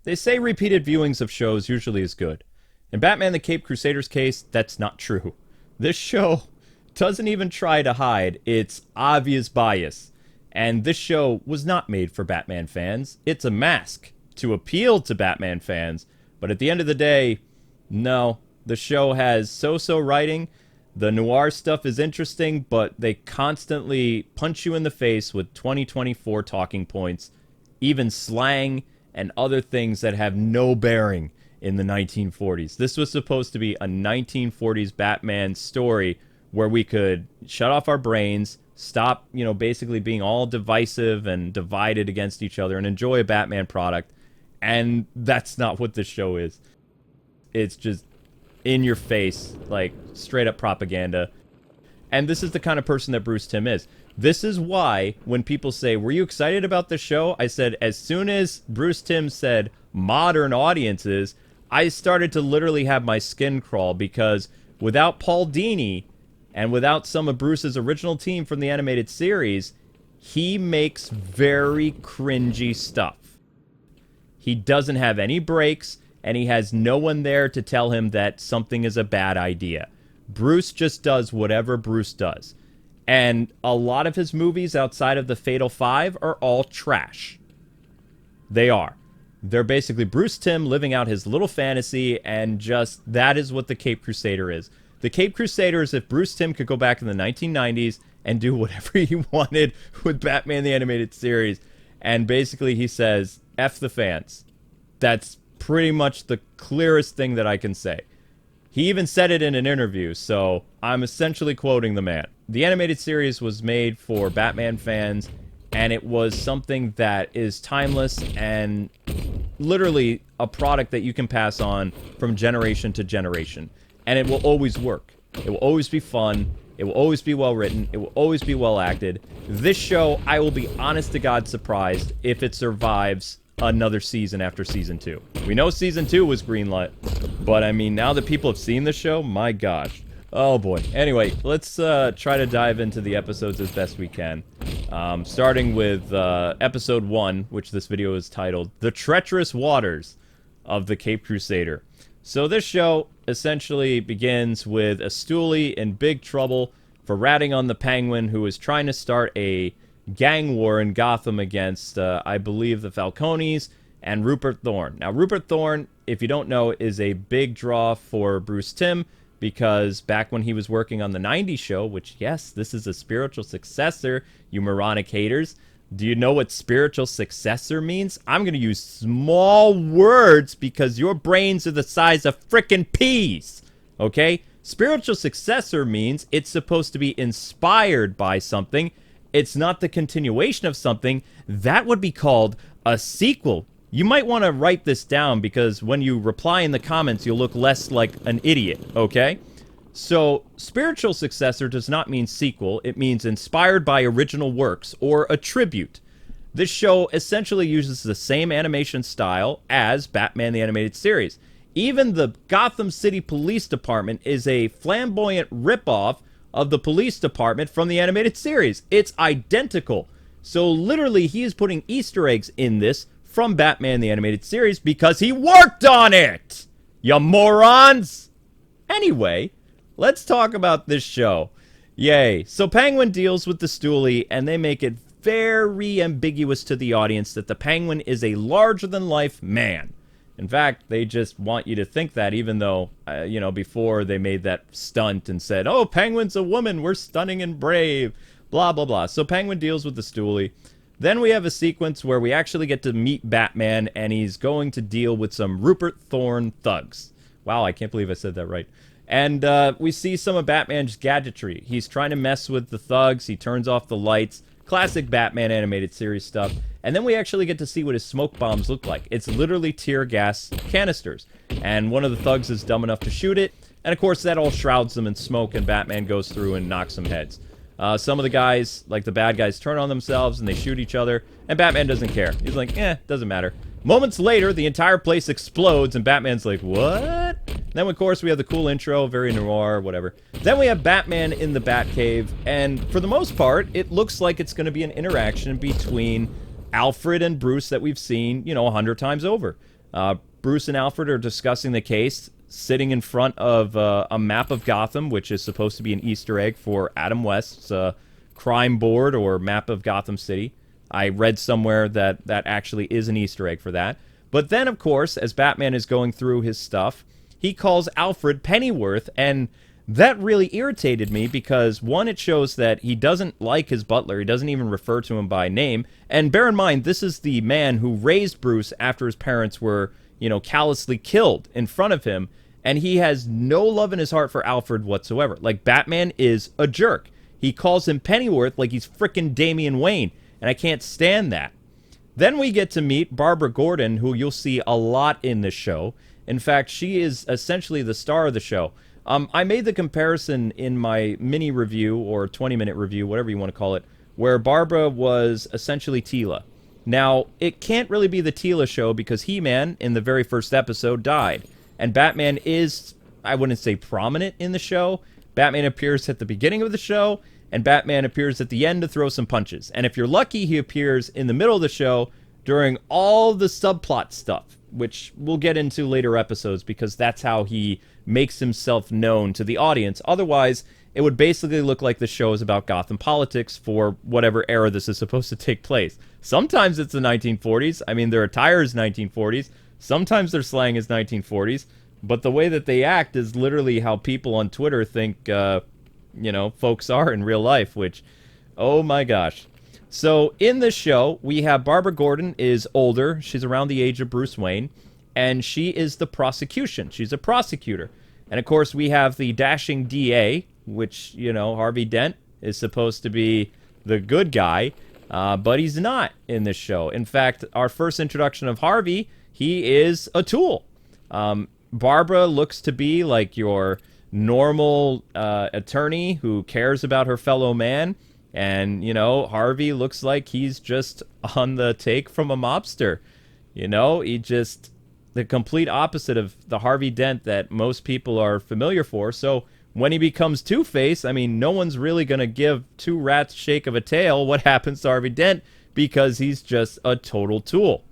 They say repeated viewings of shows usually is good. In Batman the Caped Crusader's case, that's not true. This show doesn't even try to hide its obvious bias. And this show was not made for Batman fans. It's a mask to appeal to Batman fans. But at the end of the day, no. The show has so-so writing. The noir stuff is interesting, but they constantly punch you in the face with 2024 talking points, even slang and other things that have no bearing in the 1940s. This was supposed to be a 1940s Batman story where we could shut off our brains, stop, basically being all divisive and divided against each other and enjoy a Batman product. And that's not what this show is. It's just in your face, like straight up propaganda. And this is the kind of person that Bruce Timm is. This is why when people say, were you excited about the show? I said, as soon as Bruce Timm said modern audiences, I started to literally have my skin crawl, because without Paul Dini and without some of Bruce's original team from the animated series, he makes very cringy stuff. He doesn't have any breaks, and he has no one there to tell him that something is a bad idea. Bruce just does whatever Bruce does. And a lot of his movies outside of the Fatal Five are all trash. They are. They're basically Bruce Timm living out his little fantasy, and just that is what the Caped Crusader is. The Caped Crusader is if Bruce Timm could go back in the 1990s and do whatever he wanted with Batman the Animated Series. And basically he says, F the fans. That's pretty much the clearest thing that I can say. He even said it in an interview, so I'm essentially quoting the man. The animated series was made for Batman fans, and it was something that is timeless and literally a product that you can pass on from generation to generation. And it will always work. It will always be fun. It will always be well written. It will always be well acted. This show, I will be honest to God surprised if it survives another season after season 2. We know season 2 was greenlit, but I mean, now that people have seen the show, my gosh. Oh boy. Anyway, let's try to dive into the episodes as best we can. Starting with episode 1, which this video is titled The Treacherous Waters of the Caped Crusader. So this show essentially begins with a stoolie in big trouble for ratting on the Penguin, who is trying to start a gang war in Gotham against, I believe, the Falcones and Rupert Thorne. Now, Rupert Thorne, if you don't know, is a big draw for Bruce Timm, because back when he was working on the 90s show, which, yes, this is a spiritual successor, you moronic haters. Do you know what spiritual successor means? I'm going to use small words because your brains are the size of frickin' peas, okay? Spiritual successor means it's supposed to be inspired by something. It's not the continuation of something. That would be called a sequel. You might want to write this down, because when you reply in the comments, you'll look less like an idiot, okay? So, spiritual successor does not mean sequel. It means inspired by original works, or a tribute. This show essentially uses the same animation style as Batman the Animated Series. Even the Gotham City Police Department is a flamboyant ripoff of the police department from the animated series. It's identical. So literally, he is putting Easter eggs in this from Batman the Animated Series because he worked on it! You morons! Anyway, let's talk about this show. Yay. So Penguin deals with the stoolie, and they make it very ambiguous to the audience that the Penguin is a larger-than-life man. In fact, they just want you to think that, even though, before they made that stunt and said, oh, Penguin's a woman, we're stunning and brave, blah, blah, blah. So Penguin deals with the stoolie. Then we have a sequence where we actually get to meet Batman, and he's going to deal with some Rupert Thorne thugs. Wow, I can't believe I said that right. And we see some of Batman's gadgetry. He's trying to mess with the thugs. He turns off the lights. Classic Batman animated series stuff. And then we actually get to see what his smoke bombs look like. It's literally tear gas canisters. And one of the thugs is dumb enough to shoot it. And of course, that all shrouds them in smoke, and Batman goes through and knocks some heads. Some of the guys, like the bad guys, turn on themselves and they shoot each other. And Batman doesn't care. He's like, doesn't matter. Moments later, the entire place explodes, and Batman's like, what? Then, of course, we have the cool intro, very noir, whatever. Then we have Batman in the Batcave, and for the most part, it looks like it's going to be an interaction between Alfred and Bruce that we've seen, 100 times over. Bruce and Alfred are discussing the case, sitting in front of a map of Gotham, which is supposed to be an Easter egg for Adam West's crime board or map of Gotham City. I read somewhere that that actually is an Easter egg for that. But then, of course, as Batman is going through his stuff, he calls Alfred Pennyworth, and that really irritated me because, one, it shows that he doesn't like his butler. He doesn't even refer to him by name. And bear in mind, this is the man who raised Bruce after his parents were, you know, callously killed in front of him. And he has no love in his heart for Alfred whatsoever. Like, Batman is a jerk. He calls him Pennyworth like he's frickin' Damian Wayne. And I can't stand that. Then we get to meet Barbara Gordon, who you'll see a lot in this show. In fact, she is essentially the star of the show. I made the comparison in my mini review, or 20-minute review, whatever you want to call it, where Barbara was essentially Teela. Now, it can't really be the Teela show because He-Man, in the very first episode, died. And Batman is, I wouldn't say prominent in the show. Batman appears at the beginning of the show, and Batman appears at the end to throw some punches. And if you're lucky, he appears in the middle of the show during all the subplot stuff, which we'll get into later episodes because that's how he makes himself known to the audience. Otherwise, it would basically look like the show is about Gotham politics for whatever era this is supposed to take place. Sometimes it's the 1940s. I mean, their attire is 1940s. Sometimes their slang is 1940s. But the way that they act is literally how people on Twitter think, you know, folks are in real life, which, oh my gosh. So in this show, we have Barbara Gordon is older. She's around the age of Bruce Wayne, and she is the prosecution. She's a prosecutor. And of course, we have the dashing DA, which, you know, Harvey Dent is supposed to be the good guy, but he's not in this show. In fact, our first introduction of Harvey, he is a tool. Barbara looks to be like your normal attorney who cares about her fellow man. And, you know, Harvey looks like he's just on the take from a mobster. You know, he just, the complete opposite of the Harvey Dent that most people are familiar for. So when he becomes Two-Face, I mean, no one's really going to give two rats shake of a tail what happens to Harvey Dent because he's just a total tool.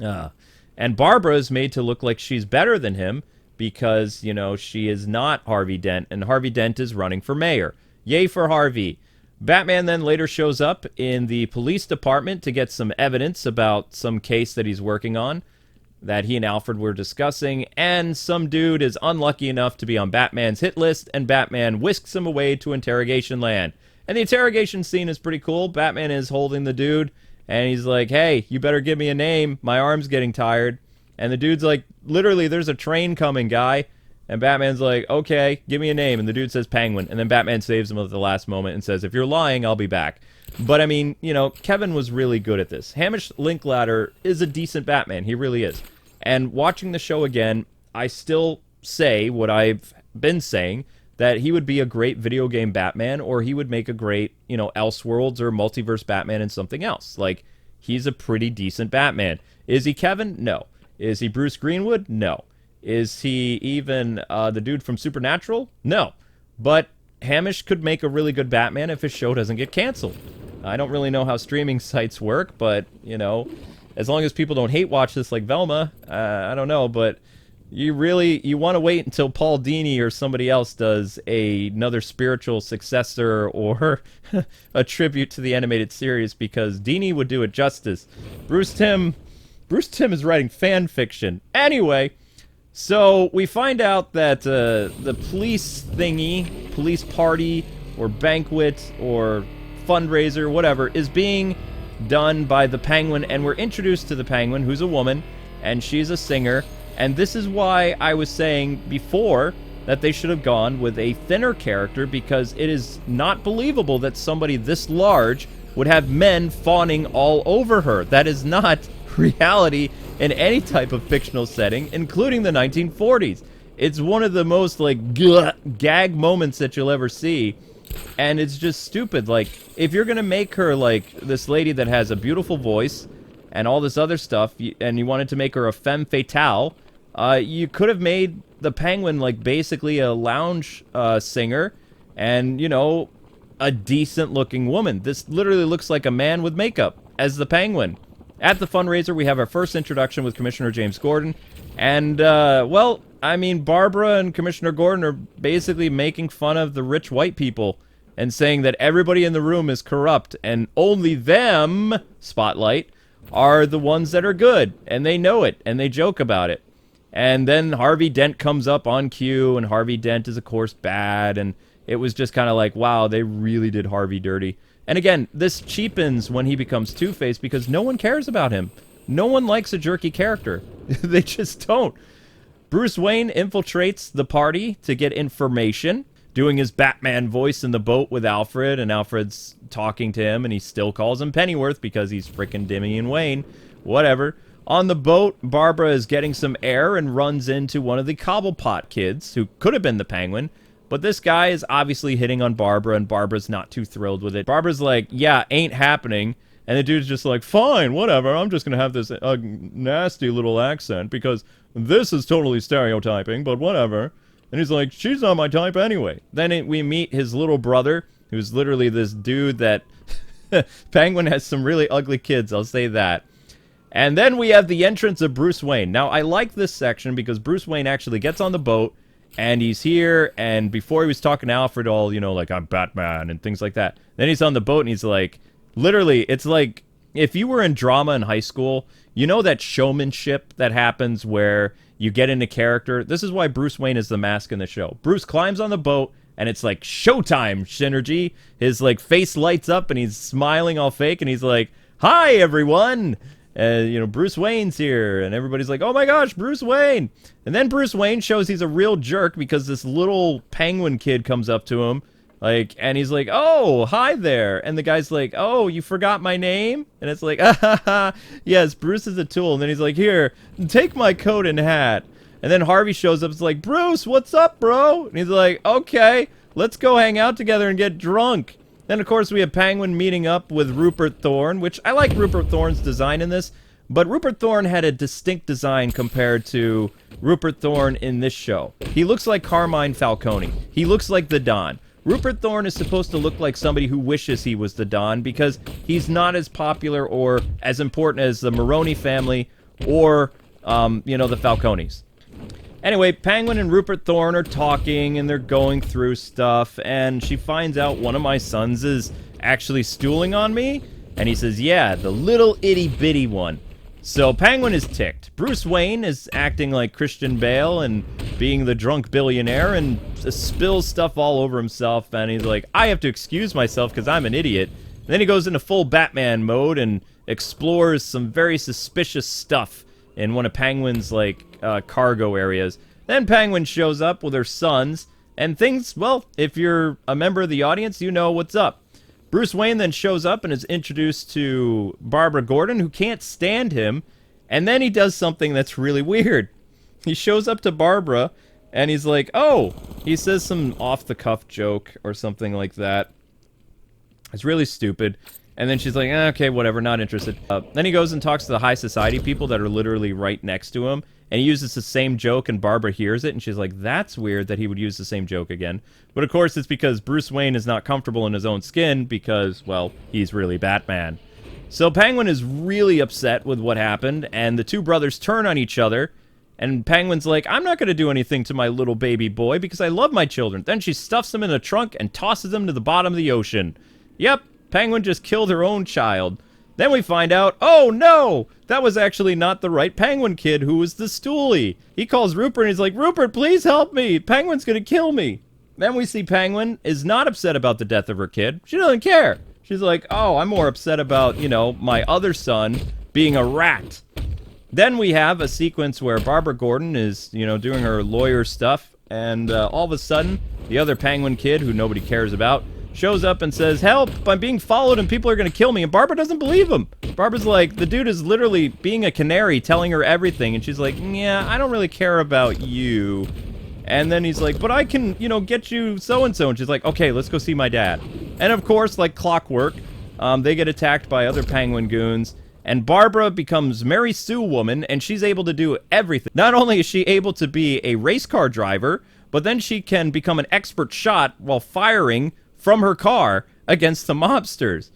And Barbara is made to look like she's better than him because, you know, she is not Harvey Dent, and Harvey Dent is running for mayor. Yay for Harvey. Batman then later shows up in the police department to get some evidence about some case that he's working on that he and Alfred were discussing, and some dude is unlucky enough to be on Batman's hit list, and Batman whisks him away to interrogation land. And the interrogation scene is pretty cool. Batman is holding the dude, and he's like, hey, you better give me a name. My arm's getting tired. And the dude's like, literally, there's a train coming, guy. And Batman's like, okay, give me a name. And the dude says Penguin. And then Batman saves him at the last moment and says, if you're lying, I'll be back. But, I mean, you know, Kevin was really good at this. Hamish Linklater is a decent Batman. He really is. And watching the show again, I still say what I've been saying, that he would be a great video game Batman, or he would make a great, you know, Elseworlds or Multiverse Batman and something else. Like, he's a pretty decent Batman. Is he Kevin? No. Is he Bruce Greenwood? No. Is he even the dude from Supernatural? No. But Hamish could make a really good Batman if his show doesn't get canceled. I don't really know how streaming sites work, but, you know, as long as people don't hate watch this like Velma, I don't know, but you want to wait until Paul Dini or somebody else does another spiritual successor or a tribute to the animated series, because Dini would do it justice. Bruce Timm is writing fan fiction. Anyway, so we find out that the police thingy, police party or banquet or fundraiser, whatever, is being done by the Penguin, and we're introduced to the Penguin, who's a woman, and she's a singer. And this is why I was saying before that they should have gone with a thinner character, because it is not believable that somebody this large would have men fawning all over her. That is not reality in any type of fictional setting, including the 1940s. It's one of the most, like, gag moments that you'll ever see, and it's just stupid. Like, if you're gonna make her, like, this lady that has a beautiful voice and all this other stuff, and you wanted to make her a femme fatale, you could have made the Penguin, like, basically a lounge singer and, you know, a decent-looking woman. This literally looks like a man with makeup as the Penguin. At the fundraiser, we have our first introduction with Commissioner James Gordon. And, well, I mean, Barbara and Commissioner Gordon are basically making fun of the rich white people and saying that everybody in the room is corrupt and only them, spotlight, are the ones that are good. And they know it, and they joke about it. And then Harvey Dent comes up on cue, and Harvey Dent is, of course, bad. And it was just kind of like, wow, they really did Harvey dirty. And again, this cheapens when he becomes Two-Face because no one cares about him. No one likes a jerky character. They just don't. Bruce Wayne infiltrates the party to get information, doing his Batman voice in the boat with Alfred, and Alfred's talking to him, and he still calls him Pennyworth because he's frickin' Damian Wayne. Whatever. On the boat, Barbara is getting some air and runs into one of the Cobblepot kids, who could have been the Penguin, but this guy is obviously hitting on Barbara, and Barbara's not too thrilled with it. Barbara's like, yeah, ain't happening. And the dude's just like, fine, whatever, I'm just going to have this nasty little accent because this is totally stereotyping, but whatever. And he's like, she's not my type anyway. Then we meet his little brother, who's literally this dude that... Penguin has some really ugly kids, I'll say that. And then we have the entrance of Bruce Wayne. Now, I like this section because Bruce Wayne actually gets on the boat, and he's here, and before he was talking to Alfred all, you know, like, I'm Batman, and things like that. Then he's on the boat, and he's like... Literally, it's like, if you were in drama in high school, you know that showmanship that happens where you get into character? This is why Bruce Wayne is the mask in the show. Bruce climbs on the boat, and it's like, showtime, synergy. His, like, face lights up, and he's smiling all fake, and he's like, hi, everyone! You know, Bruce Wayne's here, and everybody's like, oh my gosh, Bruce Wayne! And then Bruce Wayne shows he's a real jerk because this little penguin kid comes up to him, like, and he's like, oh, hi there. And the guy's like, oh, you forgot my name? And it's like, ah, ha, ha. Yes, Bruce is a tool. And then he's like, here, take my coat and hat. And then Harvey shows up. It's like, Bruce, what's up, bro? And he's like, okay, let's go hang out together and get drunk. Then, of course, we have Penguin meeting up with Rupert Thorne, which I like Rupert Thorne's design in this. But Rupert Thorne had a distinct design compared to Rupert Thorne in this show. He looks like Carmine Falcone. He looks like the Don. Rupert Thorne is supposed to look like somebody who wishes he was the Don because he's not as popular or as important as the Maroni family or, you know, the Falcones. Anyway, Penguin and Rupert Thorne are talking and they're going through stuff and she finds out one of my sons is actually stooling on me and he says, yeah, the little itty-bitty one. So Penguin is ticked. Bruce Wayne is acting like Christian Bale and being the drunk billionaire and spills stuff all over himself. And he's like, I have to excuse myself because I'm an idiot. And then he goes into full Batman mode and explores some very suspicious stuff in one of Penguin's, like, cargo areas. Then Penguin shows up with her sons. And things, well, if you're a member of the audience, you know what's up. Bruce Wayne then shows up and is introduced to Barbara Gordon, who can't stand him, and then he does something that's really weird. He shows up to Barbara, and he's like, oh, he says some off-the-cuff joke or something like that. It's really stupid. And then she's like, okay, whatever, not interested. Then he goes and talks to the high society people that are literally right next to him, and he uses the same joke, and Barbara hears it, and she's like, that's weird that he would use the same joke again. But of course, it's because Bruce Wayne is not comfortable in his own skin because, well, he's really Batman. So Penguin is really upset with what happened, and the two brothers turn on each other, and Penguin's like, I'm not going to do anything to my little baby boy because I love my children. Then she stuffs him in a trunk and tosses him to the bottom of the ocean. Yep, Penguin just killed her own child. Then we find out, oh no, that was actually not the right Penguin kid who was the stoolie. He calls Rupert and he's like, Rupert, please help me. Penguin's gonna kill me. Then we see Penguin is not upset about the death of her kid. She doesn't care. She's like, oh, I'm more upset about, you know, my other son being a rat. Then we have a sequence where Barbara Gordon is, you know, doing her lawyer stuff. And all of a sudden, the other Penguin kid, who nobody cares about, shows up and says, help, I'm being followed and people are going to kill me. And Barbara doesn't believe him. Barbara's like, the dude is literally being a canary, telling her everything. And she's like, yeah, I don't really care about you. And then he's like, but I can, you know, get you so-and-so. And she's like, okay, let's go see my dad. And of course, like clockwork, they get attacked by other Penguin goons. And Barbara becomes Mary Sue Woman, and she's able to do everything. Not only is she able to be a race car driver, but then she can become an expert shot while firing from her car against the mobsters.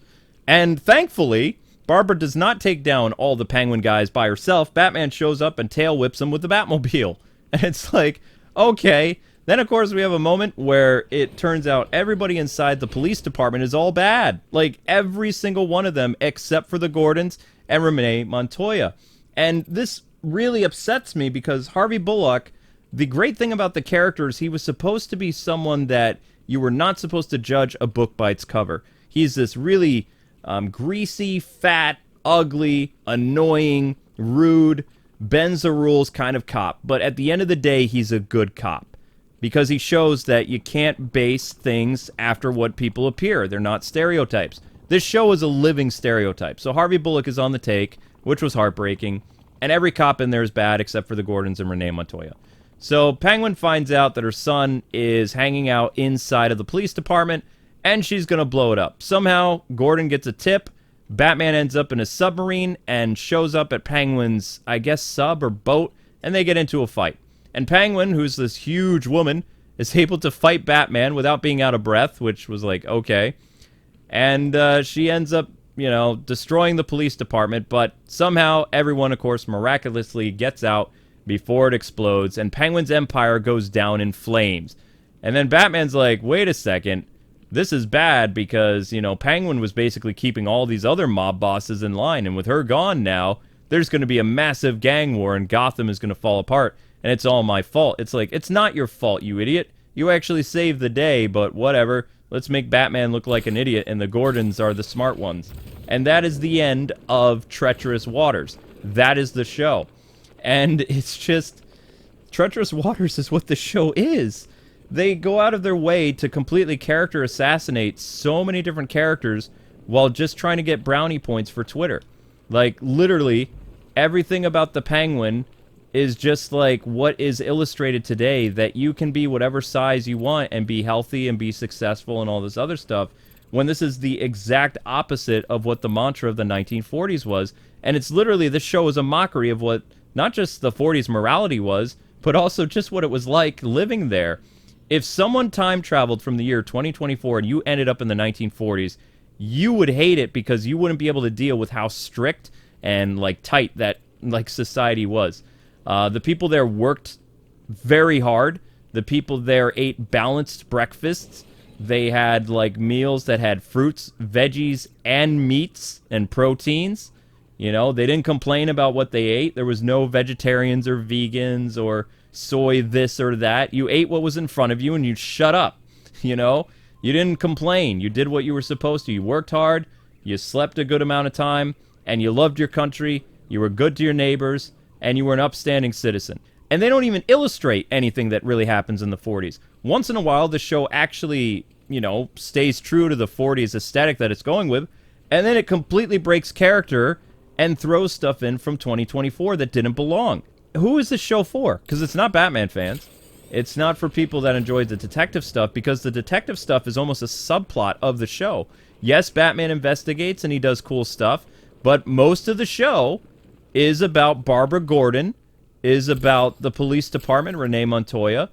And thankfully, Barbara does not take down all the Penguin guys by herself. Batman shows up and tail whips them with the Batmobile. And it's like, okay. Then, of course, we have a moment where it turns out everybody inside the police department is all bad. Like, every single one of them except for the Gordons and Renee Montoya. And this really upsets me because Harvey Bullock, the great thing about the character is he was supposed to be someone that you were not supposed to judge a book by its cover. He's this really greasy, fat, ugly, annoying, rude, bends the rules kind of cop. But at the end of the day, he's a good cop. Because he shows that you can't base things after what people appear. They're not stereotypes. This show is a living stereotype. So Harvey Bullock is on the take, which was heartbreaking. And every cop in there is bad except for the Gordons and Renee Montoya. So Penguin finds out that her son is hanging out inside of the police department, and she's going to blow it up. Somehow, Gordon gets a tip. Batman ends up in a submarine and shows up at Penguin's, I guess, sub or boat, and they get into a fight. And Penguin, who's this huge woman, is able to fight Batman without being out of breath, which was like, okay. And she ends up, you know, destroying the police department, but somehow everyone, of course, miraculously gets out before it explodes, and Penguin's empire goes down in flames. And then Batman's like, wait a second, this is bad because, you know, Penguin was basically keeping all these other mob bosses in line, and with her gone now, there's going to be a massive gang war, and Gotham is going to fall apart. And it's all my fault. It's like, it's not your fault, you idiot. You actually saved the day, but whatever. Let's make Batman look like an idiot, and the Gordons are the smart ones. And that is the end of Treacherous Waters. That is the show. And it's just... Treacherous Waters is what the show is. They go out of their way to completely character assassinate so many different characters while just trying to get brownie points for Twitter. Like, literally, everything about the Penguin is just like what is illustrated today, that you can be whatever size you want and be healthy and be successful and all this other stuff, when this is the exact opposite of what the mantra of the 1940s was. And it's literally, this show is a mockery of what not just the 40s morality was, but also just what it was like living there. If someone time traveled from the year 2024 and you ended up in the 1940s, you would hate it because you wouldn't be able to deal with how strict and like tight that like society was. The people there worked very hard. The people there ate balanced breakfasts. They had like meals that had fruits, veggies, and meats and proteins. You know, they didn't complain about what they ate. There was no vegetarians or vegans or soy this or that. You ate what was in front of you and you shut up. You know, you didn't complain. You did what you were supposed to. You worked hard. You slept a good amount of time, and you loved your country. You were good to your neighbors, and you were an upstanding citizen. And they don't even illustrate anything that really happens in the 40s. Once in a while, the show actually, you know, stays true to the 40s aesthetic that it's going with, and then it completely breaks character and throws stuff in from 2024 that didn't belong. Who is this show for? Because it's not Batman fans. It's not for people that enjoy the detective stuff, because the detective stuff is almost a subplot of the show. Yes, Batman investigates and he does cool stuff, but most of the show is about Barbara Gordon, is about the police department, Renee Montoya,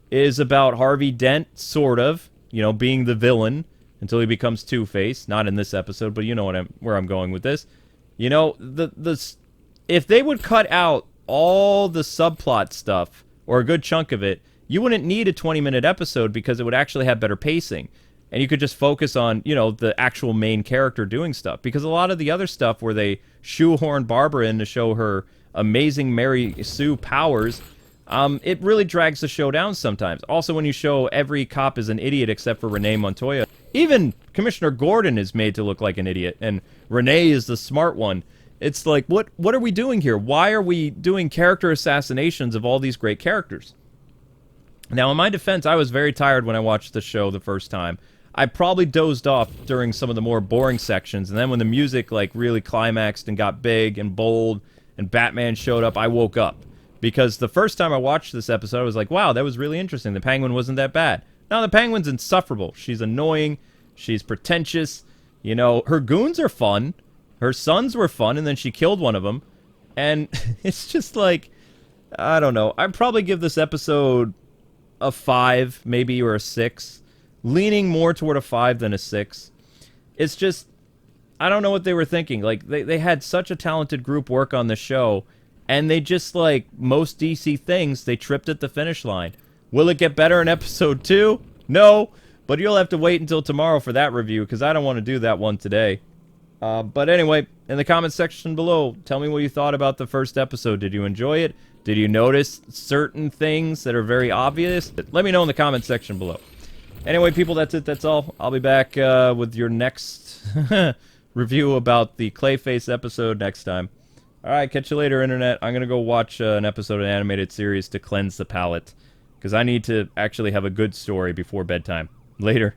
is about Harvey Dent, sort of, you know, being the villain until he becomes Two-Face. Not in this episode, but you know where I'm going with this. You know, if they would cut out all the subplot stuff, or a good chunk of it, you wouldn't need a 20-minute episode because it would actually have better pacing. And you could just focus on, you know, the actual main character doing stuff. Because a lot of the other stuff where they shoehorn Barbara in to show her amazing Mary Sue powers, it really drags the show down sometimes. Also, when you show every cop is an idiot except for Renee Montoya, even Commissioner Gordon is made to look like an idiot, and Renee is the smart one. It's like, what are we doing here? Why are we doing character assassinations of all these great characters? Now, in my defense, I was very tired when I watched the show the first time. I probably dozed off during some of the more boring sections, and then when the music like really climaxed and got big and bold and Batman showed up, I woke up. Because the first time I watched this episode, I was like, wow, that was really interesting. The Penguin wasn't that bad. Now, the Penguin's insufferable. She's annoying. She's pretentious. You know, her goons are fun. Her sons were fun, and then she killed one of them. And it's just like, I don't know. I'd probably give this episode a 5, maybe, or a 6. Leaning more toward a 5 than a 6. It's just, I don't know what they were thinking. Like, they had such a talented group work on the show, and they just, like most DC things, they tripped at the finish line. Will it get better in episode 2? No, but you'll have to wait until tomorrow for that review, because I don't want to do that one today. But anyway, in the comments section below, tell me what you thought about the first episode. Did you enjoy it? Did you notice certain things that are very obvious? Let me know in the comments section below. Anyway, people, that's it. That's all. I'll be back with your next review about the Clayface episode next time. Alright, catch you later, Internet. I'm gonna go watch an episode of an animated series to cleanse the palate, because I need to actually have a good story before bedtime. Later.